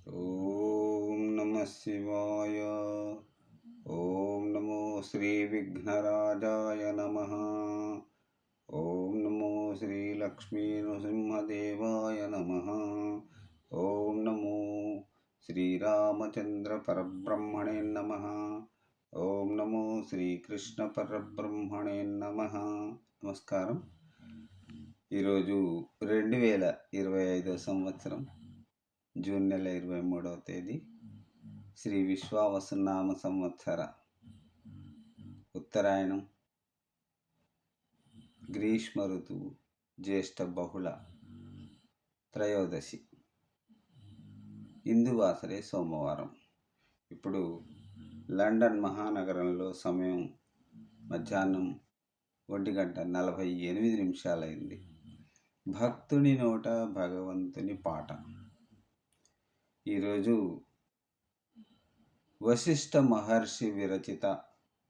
ఓం నమ శివాయ. ఓం నమో శ్రీ విఘ్నరాజాయ నమ. ఓం నమో శ్రీ లక్ష్మీ నృసింహదేవాయ నమ. ఓం నమో శ్రీరామచంద్ర పరబ్రహ్మణే నమ. ఓం నమో శ్రీకృష్ణ పరబ్రహ్మణే నమ. నమస్కారం. ఈరోజు 2025 సంవత్సరం జూన్ నెల 23వ తేదీ శ్రీ విశ్వావసునామ సంవత్సర ఉత్తరాయణం, గ్రీష్మ ఋతువు, జ్యేష్ఠ బహుళ త్రయోదశి, ఇందువాసరే సోమవారం. ఇప్పుడు లండన్ మహానగరంలో సమయం మధ్యాహ్నం 1:48 అయింది. భక్తుని నోట భగవంతుని పాట. ఈరోజు వశిష్ఠ మహర్షి విరచిత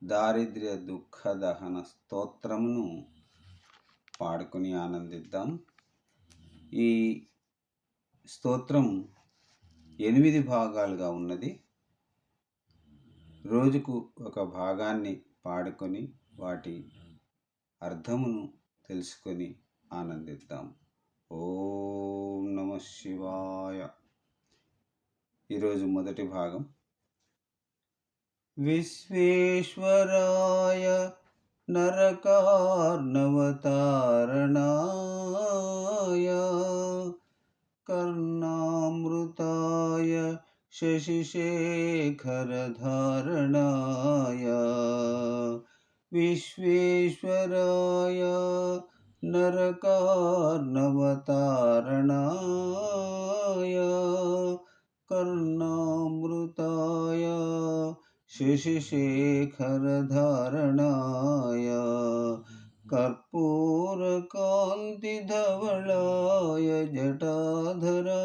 దారిద్ర్య దుఃఖ దహన స్తోత్రమును పాడుకుని ఆనందిద్దాం. ఈ స్తోత్రం 8 భాగాలుగా ఉన్నది. రోజుకు ఒక భాగాన్ని పాడుకొని వాటి అర్థమును తెలుసుకొని ఆనందిద్దాం. ఓం నమ శివాయ. ఈరోజు మొదటి భాగం. విశ్వేశ్వరాయ నరకార్ణవతారణాయ కర్ణామృతాయ శశిశేఖరధారణాయ విశ్వేశ్వరాయ నరకార్ణవతారణాయ కర్ణామృతాయ శశిశేఖరధారణాయ కర్పూరకాంతిధవళాయ జటాధరాయ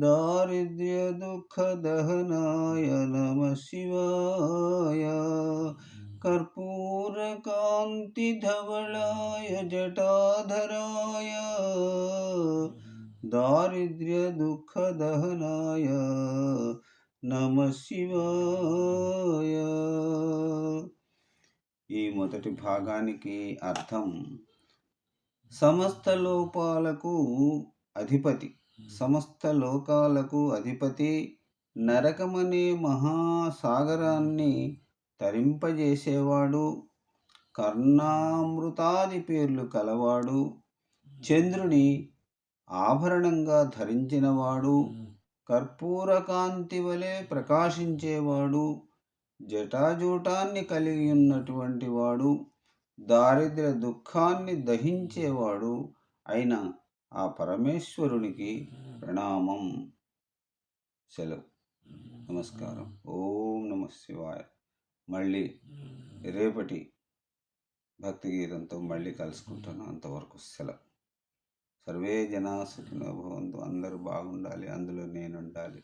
దారిద్ర్య దుఃఖదహనాయ నమః శివాయ. కర్పూరకాంతిధవళాయ జటాధరాయ దారిద్ర్య దుఃఖదహనాయ నమః శివాయ. ఈ మొదటి భాగానికి అర్థం: సమస్త లోకాలకు అధిపతి, నరకమనే మహాసాగరాన్ని తరింపజేసేవాడు, కర్ణామృతాది పేర్లు కలవాడు, చంద్రుని ఆభరణంగా ధరించినవాడు, కర్పూరకాంతి వలె ప్రకాశించేవాడు, జటాజూటాన్ని కలిగి ఉన్నటువంటి వాడు, దారిద్ర్య దుఃఖాన్ని దహించేవాడు అయిన ఆ పరమేశ్వరునికి ప్రణామం. సెలవు. నమస్కారం. ఓం నమ శివాయ. మళ్ళీ రేపటి భక్తి గీతంతో మళ్ళీ కలుసుకుంటాను. అంతవరకు సెలవు. సర్వే జనా సుఖినో భవంతు. అందరూ బాగుండాలి, అందులో నేను ఉండాలి.